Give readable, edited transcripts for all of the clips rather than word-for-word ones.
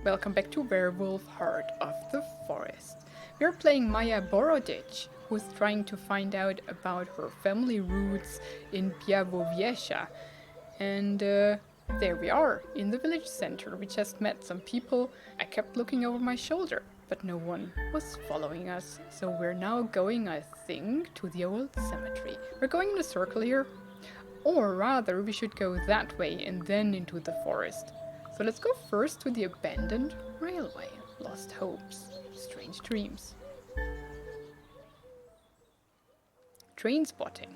Welcome back to Werewolf, Heart of the Forest. We're playing Maia Boroditch, who's trying to find out about her family roots in Białowieża. And there we are, in the village center. We just met some people. I kept looking over my shoulder, but no one was following us. So we're now going, I think, to the old cemetery. We're going in a circle here. Or rather, we should go that way and then into the forest. So let's go first to the abandoned railway. Lost hopes, strange dreams. Train spotting.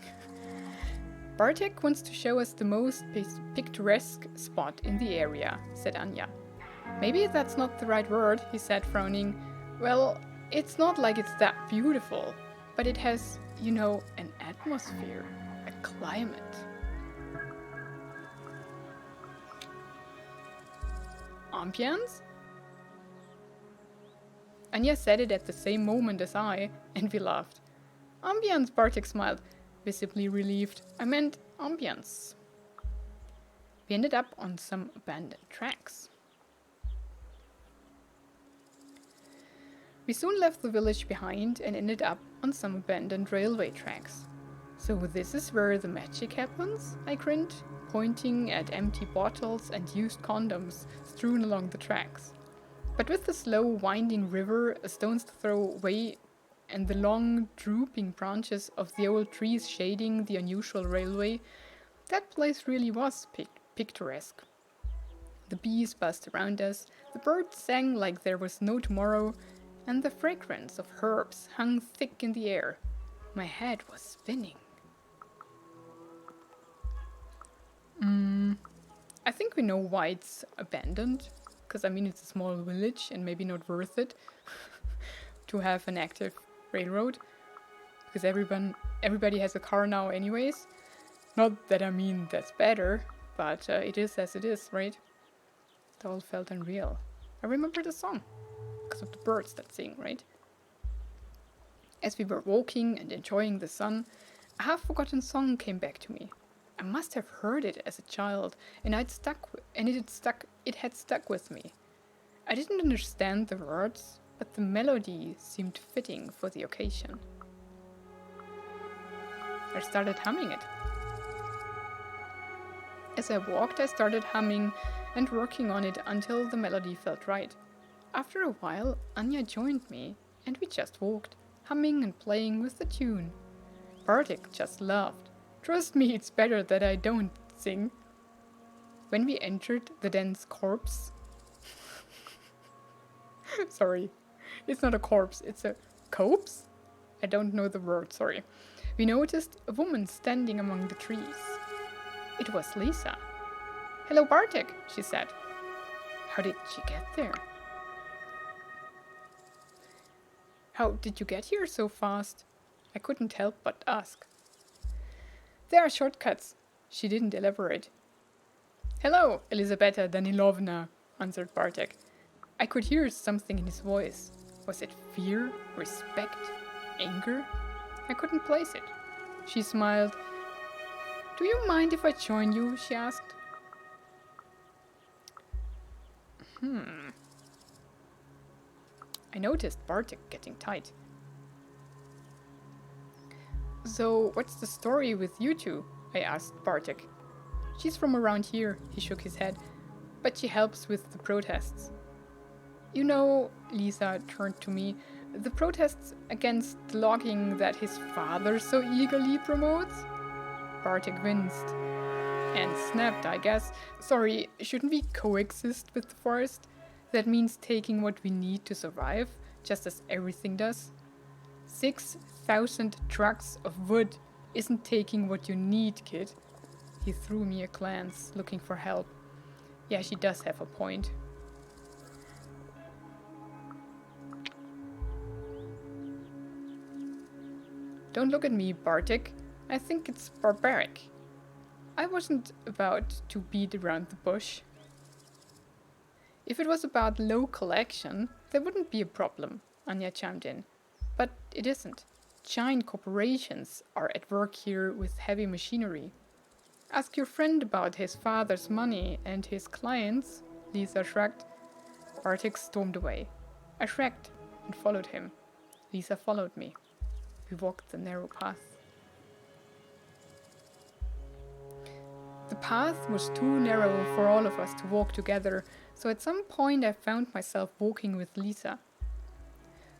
Bartek wants to show us the most picturesque spot in the area, said Anya. Maybe that's not the right word, he said, frowning. Well, it's not like it's that beautiful, but it has, an atmosphere, a climate. Ambience? Anya said it at the same moment as I, and we laughed. Ambience, Bartek smiled, visibly relieved. I meant ambience. We ended up on some abandoned tracks. We soon left the village behind and ended up on some abandoned railway tracks. So this is where the magic happens? I grinned, pointing at empty bottles and used condoms strewn along the tracks. But with the slow winding river a stone's throw away and the long drooping branches of the old trees shading the unusual railway, that place really was picturesque. The bees buzzed around us, the birds sang like there was no tomorrow, and the fragrance of herbs hung thick in the air. My head was spinning. I think we know why it's abandoned, because it's a small village and maybe not worth it to have an active railroad, because everybody has a car now anyways. Not that that's better, but it is as it is, right? It all felt unreal. I remember the song, because of the birds that sing, right? As we were walking and enjoying the sun, a half-forgotten song came back to me. I must have heard it as a child, and it had stuck with me. I didn't understand the words, but the melody seemed fitting for the occasion. I started humming it. As I walked, I started humming and working on it until the melody felt right. After a while, Anya joined me, and we just walked, humming and playing with the tune. Bartek just laughed. Trust me, it's better that I don't sing. When we entered the dense corpse... Sorry, it's not a corpse, it's a copse? I don't know the word, sorry. We noticed a woman standing among the trees. It was Lisa. Hello, Bartek, she said. How did she get there? How did you get here so fast? I couldn't help but ask. There are shortcuts. She didn't elaborate. Hello, Elisabetta Danilovna, answered Bartek. I could hear something in his voice. Was it fear, respect, anger? I couldn't place it. She smiled. Do you mind if I join you? She asked. I noticed Bartek getting tight. So, what's the story with you two? I asked Bartek. She's from around here, he shook his head, but she helps with the protests. Lisa turned to me, the protests against the logging that his father so eagerly promotes? Bartek winced and snapped, I guess. Sorry, shouldn't we coexist with the forest? That means taking what we need to survive, just as everything does. 6,000 trucks of wood isn't taking what you need, kid. He threw me a glance, looking for help. Yeah, she does have a point. Don't look at me, Bartek. I think it's barbaric. I wasn't about to beat around the bush. If it was about local action, there wouldn't be a problem, Anya chimed in. But it isn't. Giant corporations are at work here with heavy machinery. Ask your friend about his father's money and his clients, Lisa shrugged. Bartek stormed away. I shrugged and followed him. Lisa followed me. We walked the narrow path. The path was too narrow for all of us to walk together, so at some point I found myself walking with Lisa.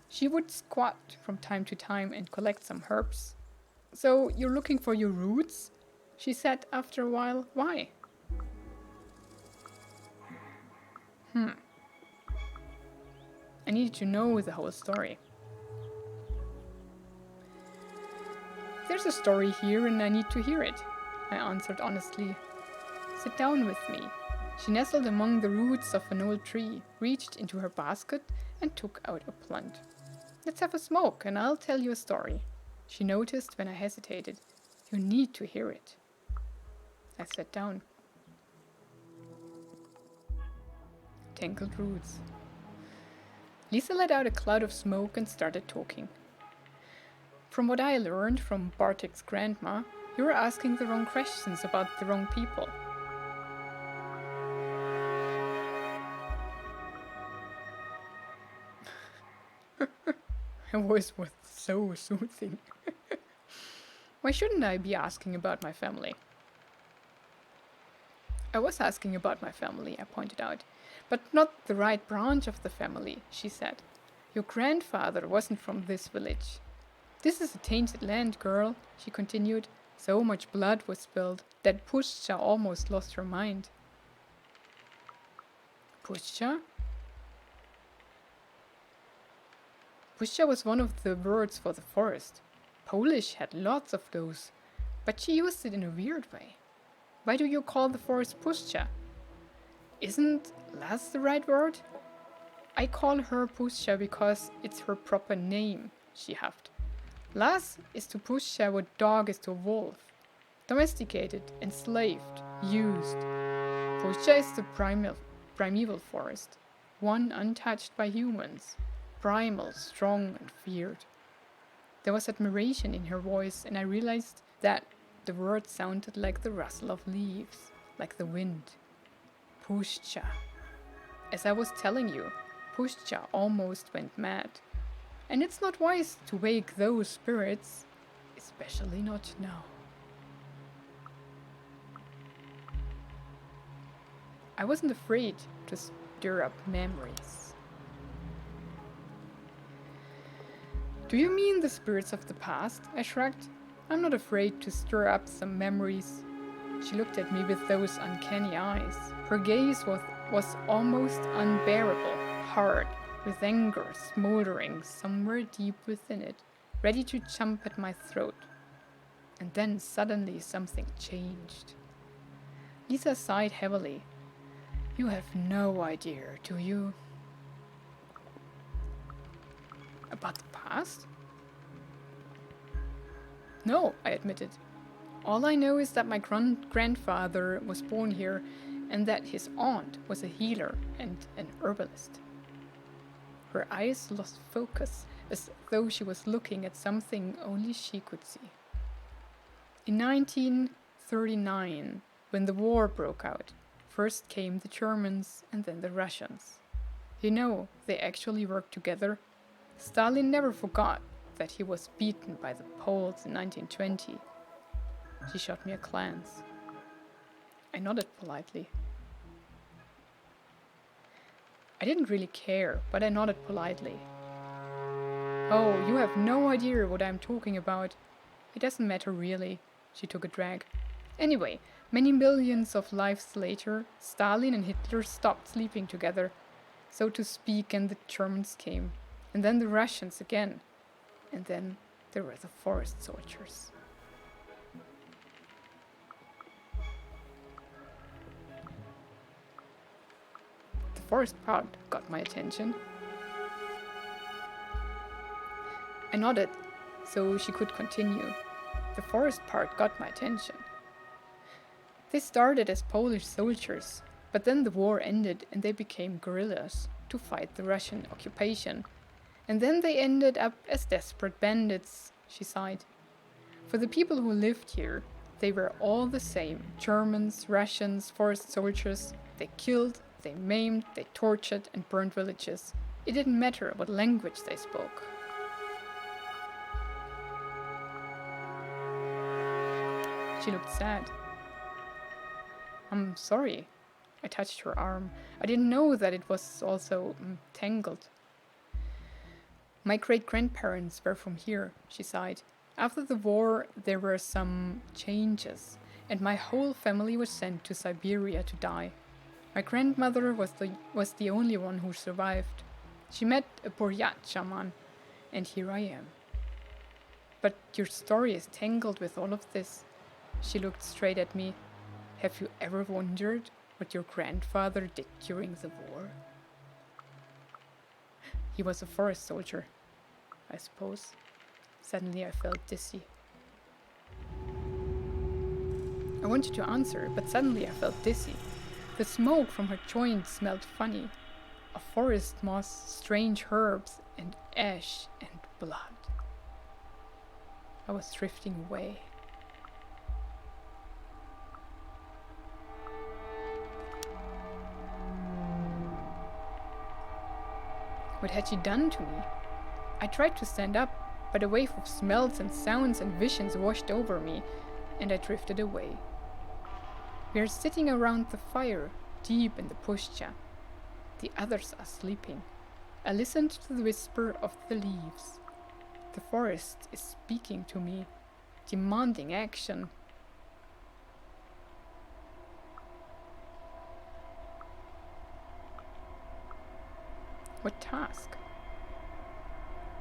She would squat from time to time and collect some herbs. "So you're looking for your roots?" she said after a while. "Why?" I needed to know the whole story. "There's a story here and I need to hear it," I answered honestly. "Sit down with me." She nestled among the roots of an old tree, reached into her basket and took out a plant. "Let's have a smoke and I'll tell you a story." She noticed when I hesitated. "You need to hear it." I sat down. Tangled roots. Lisa let out a cloud of smoke and started talking. "From what I learned from Bartek's grandma, you were asking the wrong questions about the wrong people." Her voice was so soothing. "Why shouldn't I be asking about my family?" "I was asking about my family," I pointed out. "But not the right branch of the family," she said. "Your grandfather wasn't from this village." "This is a tainted land, girl," she continued. So much blood was spilled that Pushcha almost lost her mind. Pushcha? Pushcha was one of the words for the forest. Polish had lots of those, but she used it in a weird way. "Why do you call the forest Pushcha?" "Isn't Las the right word?" "I call her Pushcha because it's her proper name," she huffed. "Las is to Pushcha what dog is to a wolf. Domesticated, enslaved, used. Pushcha is the primeval forest, one untouched by humans. Primal, strong and feared." There was admiration in her voice, and I realized that the word sounded like the rustle of leaves, like the wind. Pushcha. As I was telling you, Pushcha almost went mad. And it's not wise to wake those spirits, especially not now. I wasn't afraid to stir up memories. "Do you mean the spirits of the past?" I shrugged. "I'm not afraid to stir up some memories." She looked at me with those uncanny eyes. Her gaze was almost unbearable, hard, with anger smoldering somewhere deep within it, ready to jump at my throat. And then suddenly something changed. Lisa sighed heavily. "You have no idea, do you?" "About the past?" "No," I admitted. "All I know is that my grandfather was born here and that his aunt was a healer and an herbalist." Her eyes lost focus, as though she was looking at something only she could see. "In 1939, when the war broke out, first came the Germans and then the Russians. You know, they actually worked together. Stalin never forgot that he was beaten by the Poles in 1920. She shot me a glance. I nodded politely. I didn't really care, but I nodded politely. "Oh, you have no idea what I'm talking about. It doesn't matter really." She took a drag. "Anyway, many millions of lives later, Stalin and Hitler stopped sleeping together, so to speak, and the Germans came. And then the Russians again. And then there were the forest soldiers." The forest part got my attention. I nodded, so she could continue. The forest part got my attention. "They started as Polish soldiers, but then the war ended and they became guerrillas to fight the Russian occupation. And then they ended up as desperate bandits," she sighed. "For the people who lived here, they were all the same. Germans, Russians, forest soldiers. They killed, they maimed, they tortured and burned villages. It didn't matter what language they spoke. She looked sad. I'm sorry. I touched her arm. I didn't know that it was also tangled. My great-grandparents were from here, she sighed. After the war, there were some changes, and my whole family was sent to Siberia to die. My grandmother was the only one who survived. She met a Buryat shaman, and here I am. But your story is tangled with all of this. She looked straight at me. Have you ever wondered what your grandfather did during the war? He was a forest soldier, I suppose. Suddenly I felt dizzy. I wanted to answer, but suddenly I felt dizzy. The smoke from her joint smelled funny. Of forest moss, strange herbs, and ash and blood. I was drifting away. What had she done to me? I tried to stand up, but a wave of smells and sounds and visions washed over me, and I drifted away. We are sitting around the fire, deep in the pushcha. The others are sleeping. I listened to the whisper of the leaves. The forest is speaking to me, demanding action. What task?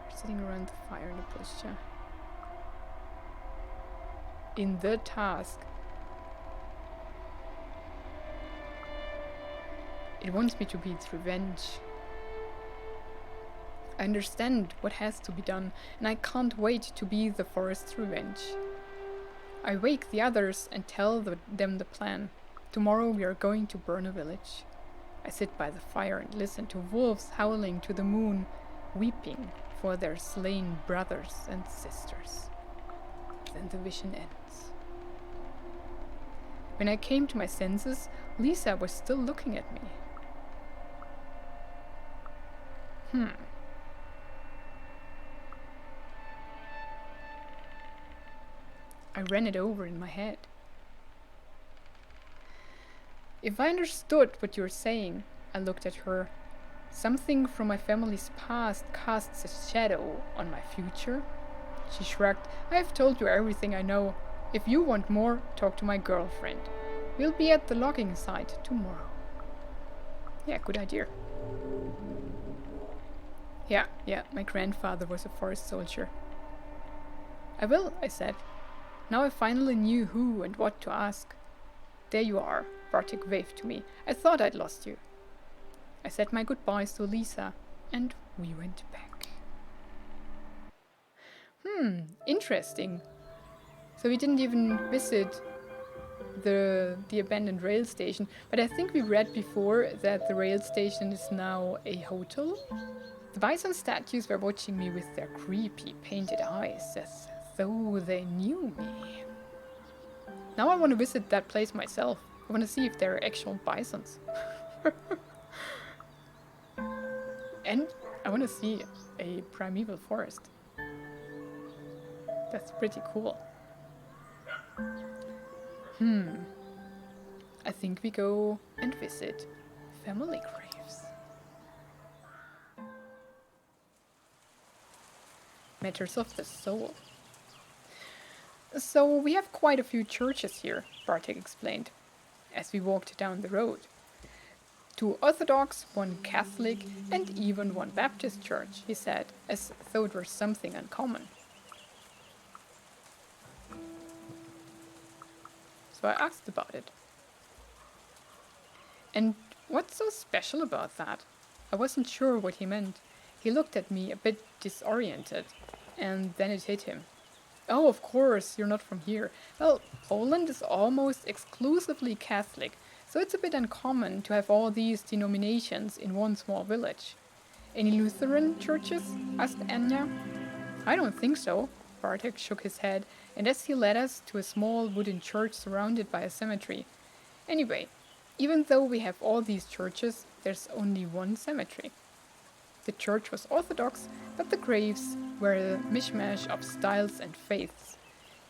We're sitting around the fire in the pushcha. In the task. It wants me to be its revenge. I understand what has to be done, and I can't wait to be the forest's revenge. I wake the others and tell them the plan. Tomorrow we are going to burn a village. I sit by the fire and listen to wolves howling to the moon, weeping for their slain brothers and sisters. Then the vision ends. When I came to my senses, Lisa was still looking at me. I ran it over in my head. If I understood what you were saying, I looked at her. Something from my family's past casts a shadow on my future. She shrugged. I have told you everything I know. If you want more, talk to my girlfriend. We'll be at the logging site tomorrow. Yeah, good idea. Yeah, my grandfather was a forest soldier. I will, I said. Now I finally knew who and what to ask. There you are, Bartek waved to me. I thought I'd lost you. I said my goodbyes to Lisa, and we went back. Interesting. So we didn't even visit the abandoned rail station, but I think we read before that the rail station is now a hotel. The bison statues were watching me with their creepy painted eyes, as though they knew me. Now I want to visit that place myself. I want to see if there are actual bisons. And I want to see a primeval forest. That's pretty cool. I think we go and visit family graves. Matters of the soul. So we have quite a few churches here, Bartek explained, as we walked down the road. 2 Orthodox, 1 Catholic, and even 1 Baptist church, he said, as though it were something uncommon. So I asked about it. And what's so special about that? I wasn't sure what he meant. He looked at me a bit disoriented, and then it hit him. Oh, of course, you're not from here. Well, Poland is almost exclusively Catholic, so it's a bit uncommon to have all these denominations in one small village. Any Lutheran churches? Asked Anya. I don't think so. Bartek shook his head, and as he led us to a small wooden church surrounded by a cemetery. Anyway, Even though we have all these churches, there's only one cemetery. The church was Orthodox, but the graves were a mishmash of styles and faiths.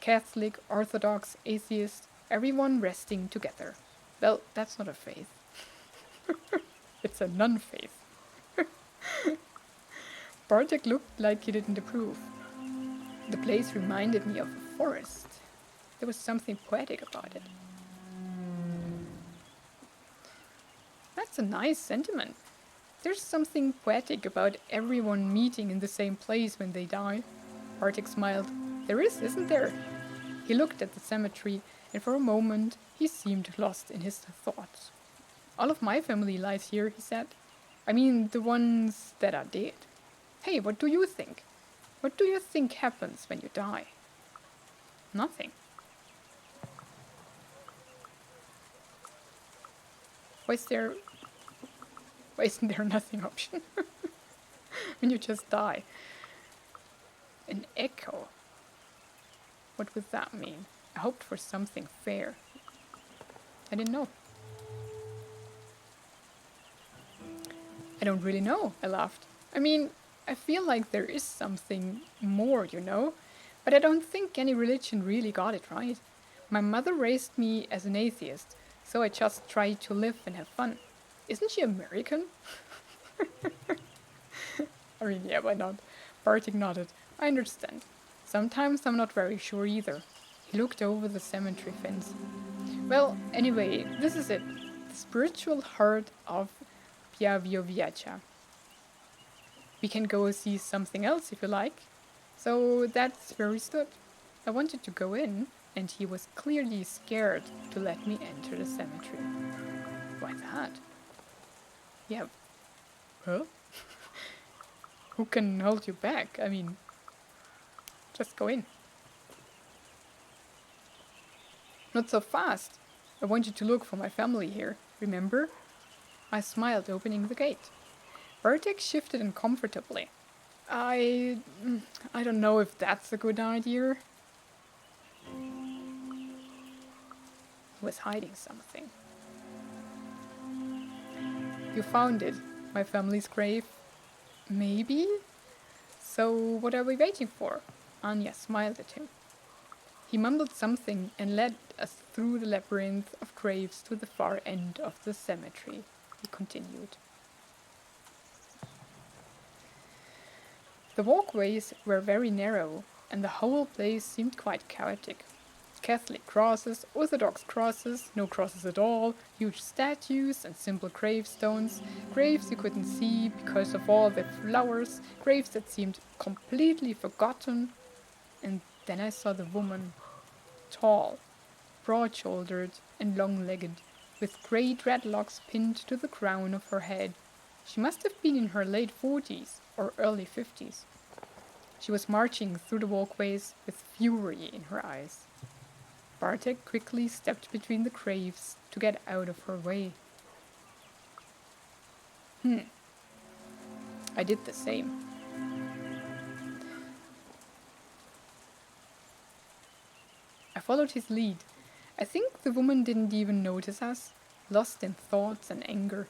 Catholic, Orthodox, atheist, everyone resting together. Well, that's not a faith. It's a non-faith. Bartek looked like he didn't approve. The place reminded me of a forest. There was something poetic about it. That's a nice sentiment. There's something poetic about everyone meeting in the same place when they die. Bartek smiled. There is, isn't there? He looked at the cemetery, and for a moment he seemed lost in his thoughts. All of my family lies here, he said. I mean, the ones that are dead. Hey, what do you think? What do you think happens when you die? Nothing. Why isn't there a nothing option? When you just die. An echo. What would that mean? I hoped for something fair. I didn't know. I don't really know, I laughed. I mean, I feel like there is something more, but I don't think any religion really got it right. My mother raised me as an atheist, so I just try to live and have fun. Isn't she American? I mean, yeah, why not? Bartek nodded. I understand. Sometimes I'm not very sure either. He looked over the cemetery fence. Well, anyway, this is it. The spiritual heart of Białowieża. We can go see something else if you like. So that's where we stood. I wanted to go in, and he was clearly scared to let me enter the cemetery. Why that? Yeah. Huh? Who can hold you back? I mean, just go in. Not so fast. I want you to look for my family here, remember? I smiled, opening the gate. Bartek shifted uncomfortably. I don't know if that's a good idea. He was hiding something. You found it, my family's grave. Maybe? So what are we waiting for? Anya smiled at him. He mumbled something and led us through the labyrinth of graves to the far end of the cemetery. He continued. The walkways were very narrow, and the whole place seemed quite chaotic. Catholic crosses, Orthodox crosses, no crosses at all, huge statues and simple gravestones, graves you couldn't see because of all the flowers, graves that seemed completely forgotten. And then I saw the woman, tall, broad-shouldered and long-legged, with grey dreadlocks pinned to the crown of her head. She must have been in her late 40s or early 50s. She was marching through the walkways with fury in her eyes. Bartek quickly stepped between the graves to get out of her way. I did the same. I followed his lead. I think the woman didn't even notice us, lost in thoughts and anger.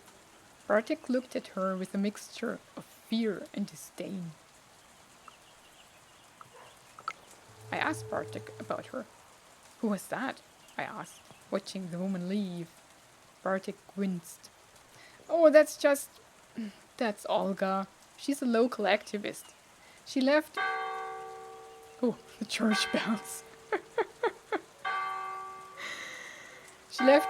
Bartek looked at her with a mixture of fear and disdain. I asked Bartek about her. Who was that? I asked, watching the woman leave. Bartek winced. Oh, that's Olga. She's a local activist. She left... Oh, the church bells. She left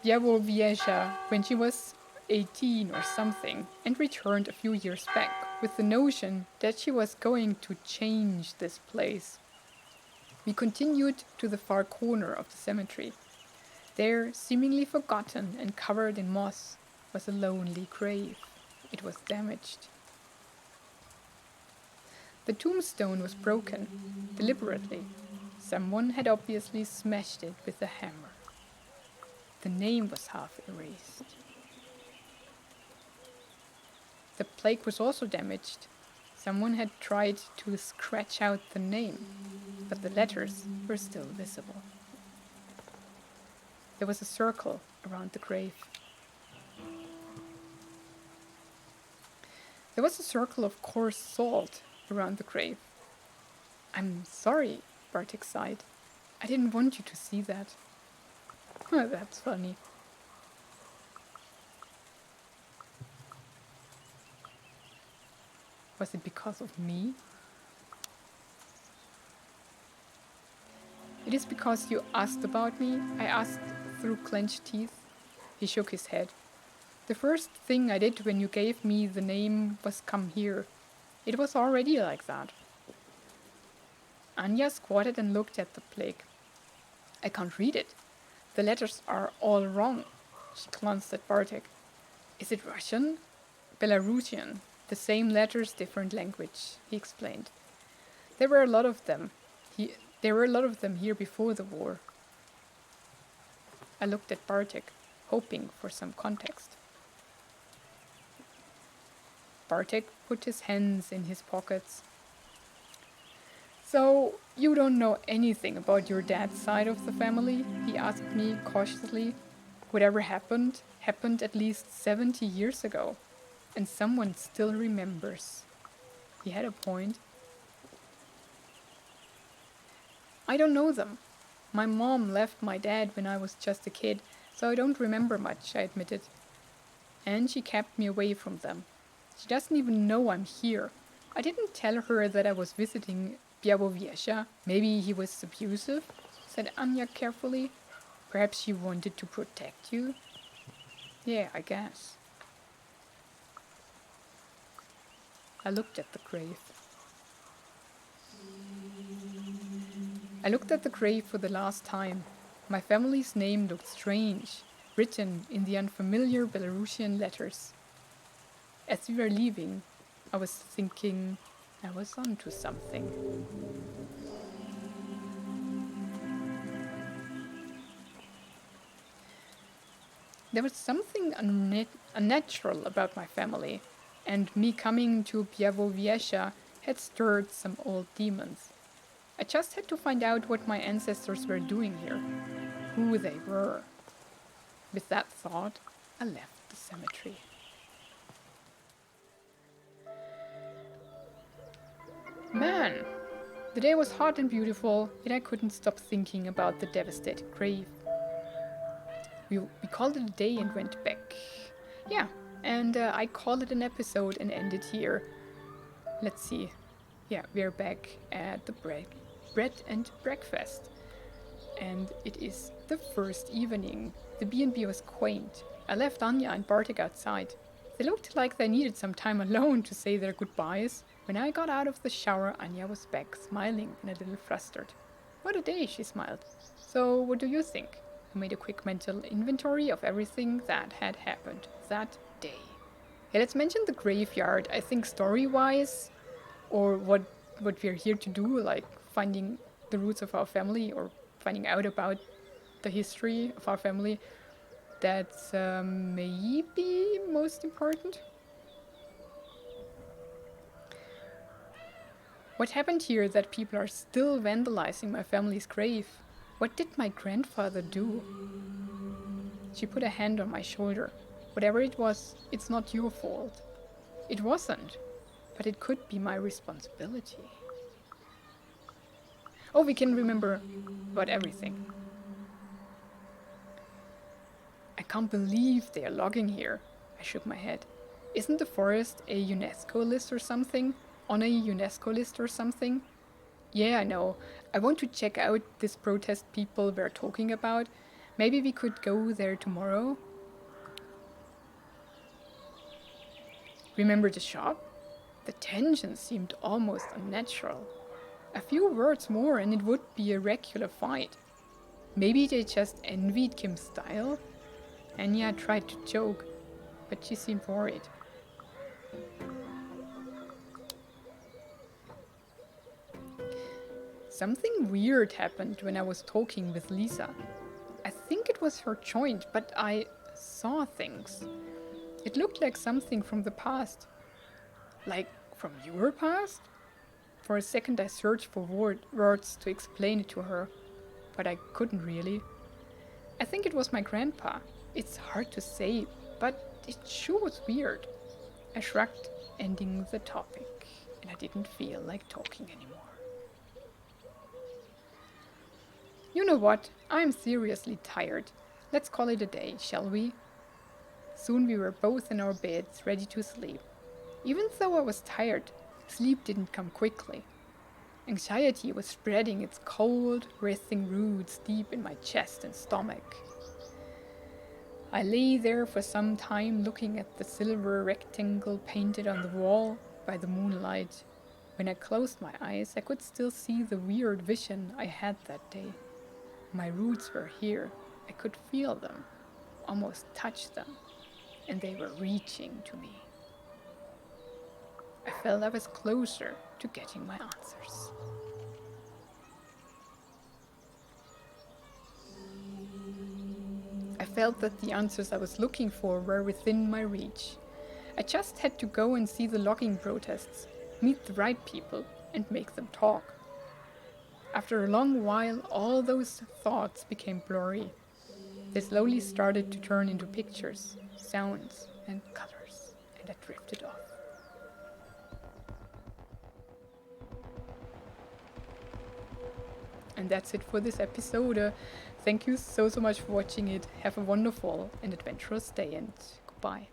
Białowieża when she was 18 or something, and returned a few years back with the notion that she was going to change this place. We continued to the far corner of the cemetery. There, seemingly forgotten and covered in moss, was a lonely grave. It was damaged. The tombstone was broken, deliberately. Someone had obviously smashed it with a hammer. The name was half erased. The plaque was also damaged. Someone had tried to scratch out the name, but the letters were still visible. There was a circle around the grave. There was a circle of coarse salt around the grave. I'm sorry, Bartek sighed. I didn't want you to see that. That's funny. Was it because of me? It is because you asked about me, I asked through clenched teeth. He shook his head. The first thing I did when you gave me the name was come here. It was already like that. Anya squatted and looked at the plaque. I can't read it. The letters are all wrong. She glanced at Bartek. Is it Russian? Belarusian. The same letters, different language, he explained. There were a lot of them. There were a lot of them here before the war. I looked at Bartek, hoping for some context. Bartek put his hands in his pockets. So, you don't know anything about your dad's side of the family? He asked me cautiously. Whatever happened at least 70 years ago. And someone still remembers. He had a point. I don't know them. My mom left my dad when I was just a kid, so I don't remember much, I admitted. And she kept me away from them. She doesn't even know I'm here. I didn't tell her that I was visiting Białowieża. Maybe he was abusive, said Anya carefully. Perhaps she wanted to protect you? Yeah, I guess. I looked at the grave. I looked at the grave for the last time. My family's name looked strange, written in the unfamiliar Belarusian letters. As we were leaving, I was thinking I was onto something. There was something unnatural about my family, and me coming to Białowieża had stirred some old demons. I just had to find out what my ancestors were doing here, who they were. With that thought, I left the cemetery. Man, the day was hot and beautiful, yet I couldn't stop thinking about the devastated grave. We called it a day and went back. Yeah, and I called it an episode and ended here. Let's see. Yeah, we're back at the bread and breakfast. And it is the first evening. The B&B was quaint. I left Anya and Bartek outside. They looked like they needed some time alone to say their goodbyes. When I got out of the shower, Anya was back, smiling and a little flustered. What a day, she smiled. So, what do you think? I made a quick mental inventory of everything that had happened that day. Yeah, let's mention the graveyard. I think story-wise, or what we're here to do, like finding the roots of our family or finding out about the history of our family, that's maybe most important. What happened here that people are still vandalizing my family's grave? What did my grandfather do? She put a hand on my shoulder. Whatever it was, it's not your fault. It wasn't, but it could be my responsibility. Oh, we can remember about everything. I can't believe they are logging here. I shook my head. Isn't the forest a UNESCO list or something? On a UNESCO list or something? Yeah, I know. I want to check out this protest people were talking about. Maybe we could go there tomorrow? Remember the shop? The tension seemed almost unnatural. A few words more and it would be a regular fight. Maybe they just envied Kim's style? Anya tried to joke, but she seemed worried. Something weird happened when I was talking with Lisa. I think it was her joint, but I saw things. It looked like something from the past. Like from your past? For a second I searched for words to explain it to her, but I couldn't really. I think think it was my grandpa. It's hard to say, but it sure was weird. I shrugged, ending the topic, and I didn't feel like talking anymore. You know what? I'm seriously tired. Let's call it a day, shall we? Soon we were both in our beds, ready to sleep. Even though I was tired, sleep didn't come quickly. Anxiety was spreading its cold, resting roots deep in my chest and stomach. I lay there for some time looking at the silver rectangle painted on the wall by the moonlight. When I closed my eyes, I could still see the weird vision I had that day. My roots were here. I could feel them, almost touch them, and they were reaching to me. I felt I was closer to getting my answers. I felt that the answers I was looking for were within my reach. I just had to go and see the logging protests, meet the right people, and make them talk. After a long while, all those thoughts became blurry. They slowly started to turn into pictures, sounds, and colors, and I drifted off. And that's it for this episode. Thank you so much for watching it. Have a wonderful and adventurous day, and goodbye.